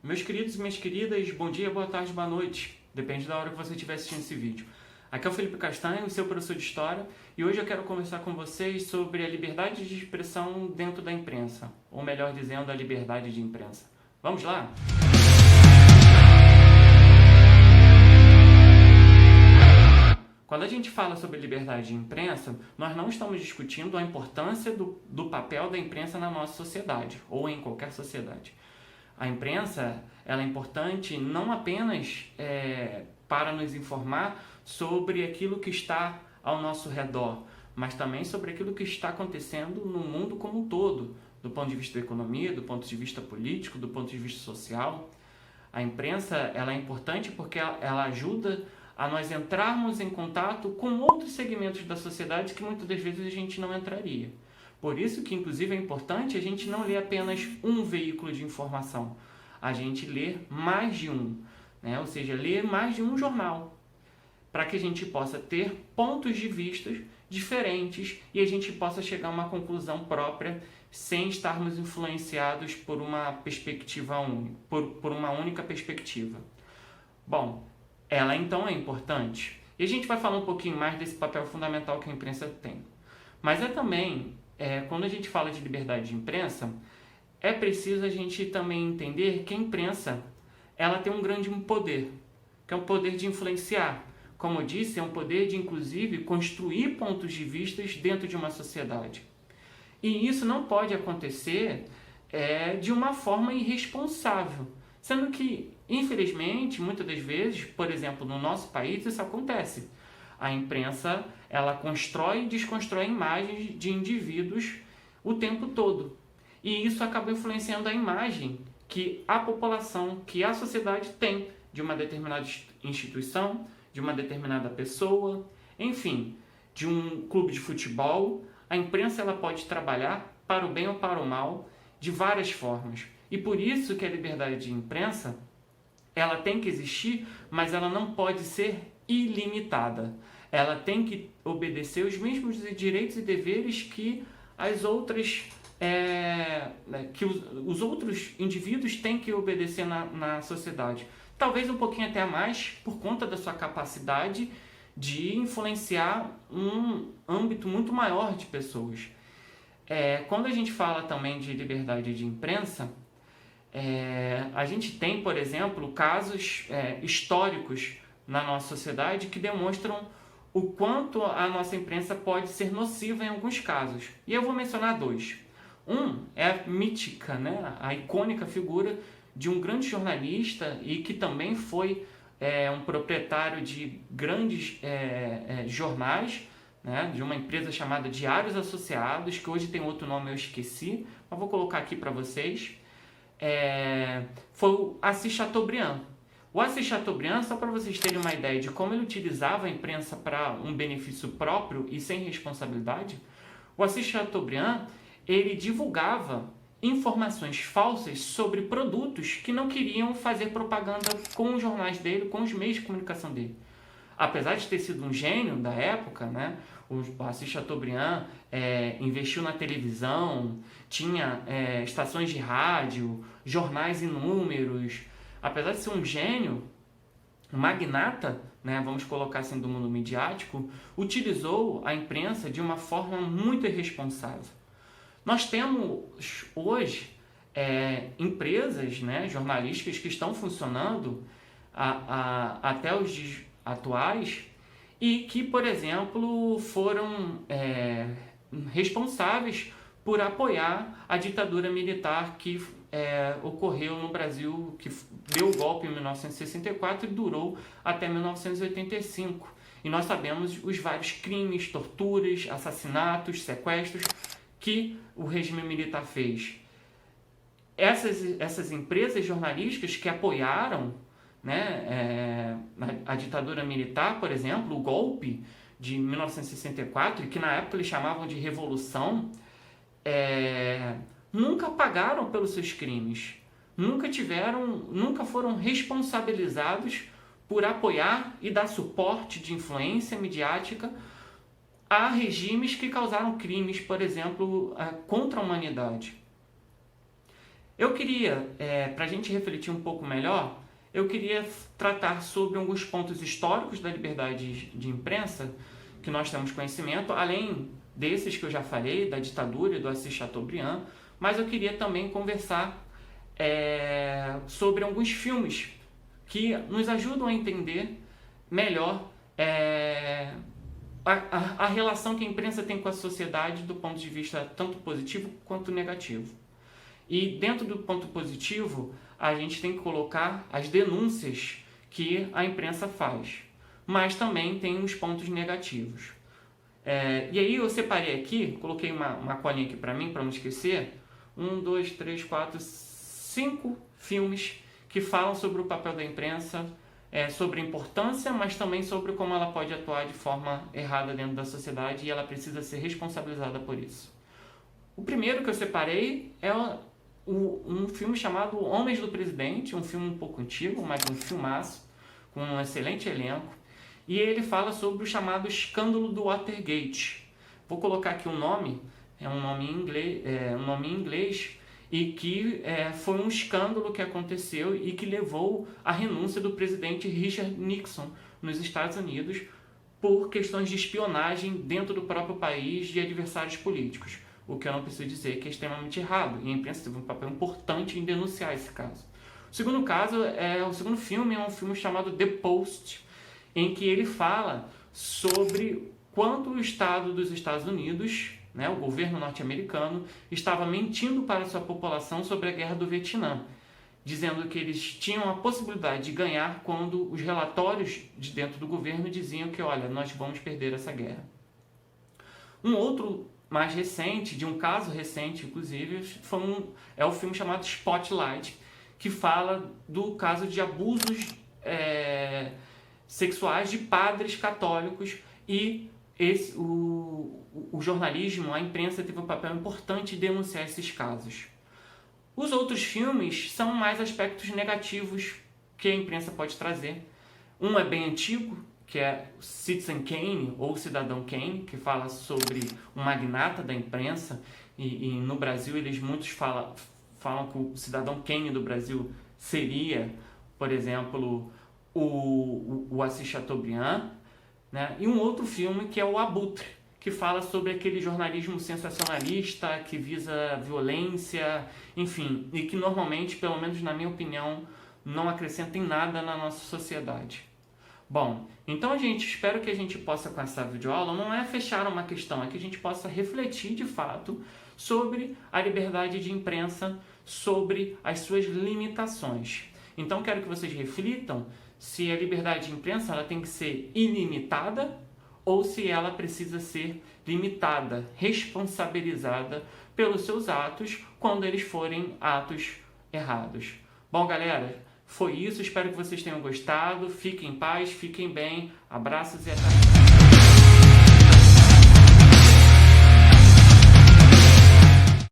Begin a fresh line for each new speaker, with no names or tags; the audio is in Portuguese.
Meus queridos e minhas queridas, bom dia, boa tarde, boa noite. Depende da hora que você estiver assistindo esse vídeo. Aqui é o Felipe Castanho, seu professor de História, e hoje eu quero conversar com vocês sobre a liberdade de expressão dentro da imprensa, ou melhor dizendo, a liberdade de imprensa. Vamos lá? Quando a gente fala sobre liberdade de imprensa, nós não estamos discutindo a importância do papel da imprensa na nossa sociedade, ou em qualquer sociedade. A imprensa ela é importante não apenas para nos informar sobre aquilo que está ao nosso redor, mas também sobre aquilo que está acontecendo no mundo como um todo, do ponto de vista da economia, do ponto de vista político, do ponto de vista social. A imprensa ela é importante porque ela ajuda a nós entrarmos em contato com outros segmentos da sociedade que muitas das vezes a gente não entraria. Por isso que, inclusive, é importante a gente não ler apenas um veículo de informação, a gente ler mais de um, né? Ou seja, ler mais de um jornal, para que a gente possa ter pontos de vista diferentes e a gente possa chegar a uma conclusão própria sem estarmos influenciados por uma perspectiva única, por uma única perspectiva. Bom, ela então é importante. E a gente vai falar um pouquinho mais desse papel fundamental que a imprensa tem. Mas também, quando a gente fala de liberdade de imprensa, é preciso a gente também entender que a imprensa ela tem um grande poder, que é o poder de influenciar. Como eu disse, é um poder de, inclusive, construir pontos de vista dentro de uma sociedade. E isso não pode acontecer de uma forma irresponsável, sendo que, infelizmente, muitas das vezes, por exemplo, no nosso país, isso acontece. A imprensa ela constrói e desconstrói imagens de indivíduos o tempo todo. E isso acaba influenciando a imagem que a população, que a sociedade tem de uma determinada instituição, de uma determinada pessoa, enfim, de um clube de futebol. A imprensa ela pode trabalhar para o bem ou para o mal de várias formas. E por isso que a liberdade de imprensa ela tem que existir, mas ela não pode ser ilimitada. Ela tem que obedecer os mesmos direitos e deveres que as outras que os outros indivíduos têm que obedecer na sociedade. Talvez um pouquinho até mais por conta da sua capacidade de influenciar um âmbito muito maior de pessoas. Quando a gente fala também de liberdade de imprensa, a gente tem, por exemplo, casos históricos na nossa sociedade que demonstram o quanto a nossa imprensa pode ser nociva em alguns casos. E eu vou mencionar dois. Um é a mítica, né? A icônica figura de um grande jornalista e que também foi um proprietário de grandes jornais, né? De uma empresa chamada Diários Associados, que hoje tem outro nome, eu esqueci, mas vou colocar aqui para vocês. Foi o Assis Chateaubriand. O Assis Chateaubriand, só para vocês terem uma ideia de como ele utilizava a imprensa para um benefício próprio e sem responsabilidade, o Assis Chateaubriand ele divulgava informações falsas sobre produtos que não queriam fazer propaganda com os jornais dele, com os meios de comunicação dele. Apesar de ter sido um gênio da época, né, o Assis Chateaubriand investiu na televisão, tinha estações de rádio, jornais inúmeros. Apesar de ser um gênio, um magnata, né, vamos colocar assim, do mundo midiático, utilizou a imprensa de uma forma muito irresponsável. Nós temos hoje empresas, né, jornalísticas que estão funcionando até os dias atuais e que, por exemplo, foram responsáveis por apoiar a ditadura militar que ocorreu no Brasil, que deu o golpe em 1964 e durou até 1985. E nós sabemos os vários crimes, torturas, assassinatos, sequestros que o regime militar fez. Essas empresas jornalísticas que apoiaram, né, a ditadura militar, por exemplo, o golpe de 1964, e que na época eles chamavam de revolução, nunca pagaram pelos seus crimes, nunca foram responsabilizados por apoiar e dar suporte de influência midiática a regimes que causaram crimes, por exemplo, contra a humanidade. Eu queria, para a gente refletir um pouco melhor, eu queria tratar sobre alguns pontos históricos da liberdade de imprensa que nós temos conhecimento, além desses que eu já falei, da ditadura e do Assis Chateaubriand, mas eu queria também conversar sobre alguns filmes que nos ajudam a entender melhor a relação que a imprensa tem com a sociedade do ponto de vista tanto positivo quanto negativo. E dentro do ponto positivo, a gente tem que colocar as denúncias que a imprensa faz, mas também tem os pontos negativos. E aí eu separei aqui, coloquei uma colinha aqui para mim, para não esquecer, 1, 2, 3, 4, 5 filmes que falam sobre o papel da imprensa, sobre a importância, mas também sobre como ela pode atuar de forma errada dentro da sociedade e ela precisa ser responsabilizada por isso. O primeiro que eu separei é um filme chamado Homens do Presidente, um filme um pouco antigo, mas um filmaço, com um excelente elenco, e ele fala sobre o chamado escândalo do Watergate. Vou colocar aqui um nome, um nome em inglês, e que foi um escândalo que aconteceu e que levou à renúncia do presidente Richard Nixon nos Estados Unidos por questões de espionagem dentro do próprio país de adversários políticos. O que eu não preciso dizer que é extremamente errado, e a imprensa teve um papel importante em denunciar esse caso. O segundo filme é um filme chamado The Post, em que ele fala sobre quanto o Estado dos Estados Unidos, o governo norte-americano, estava mentindo para a sua população sobre a guerra do Vietnã, dizendo que eles tinham a possibilidade de ganhar quando os relatórios de dentro do governo diziam que, olha, nós vamos perder essa guerra. Um outro mais recente, de um caso recente, inclusive, é o filme chamado Spotlight, que fala do caso de abusos sexuais de padres católicos, e o jornalismo, a imprensa teve um papel importante em denunciar esses casos. Os outros filmes são mais aspectos negativos que a imprensa pode trazer. Um é bem antigo, que é Citizen Kane, ou Cidadão Kane, que fala sobre um magnata da imprensa, e no Brasil muitos falam que o Cidadão Kane do Brasil seria, por exemplo, o Assis Chateaubriand, E um outro filme que é o Abutre, que fala sobre aquele jornalismo sensacionalista, que visa violência, enfim, e que normalmente, pelo menos na minha opinião, não acrescenta em nada na nossa sociedade. Bom, então espero que a gente possa, com essa videoaula, não é fechar uma questão, é que a gente possa refletir de fato sobre a liberdade de imprensa, sobre as suas limitações. Então quero que vocês reflitam se a liberdade de imprensa ela tem que ser ilimitada ou se ela precisa ser limitada, responsabilizada pelos seus atos quando eles forem atos errados. Bom, galera, foi isso. Espero que vocês tenham gostado. Fiquem em paz, fiquem bem. Abraços e até mais.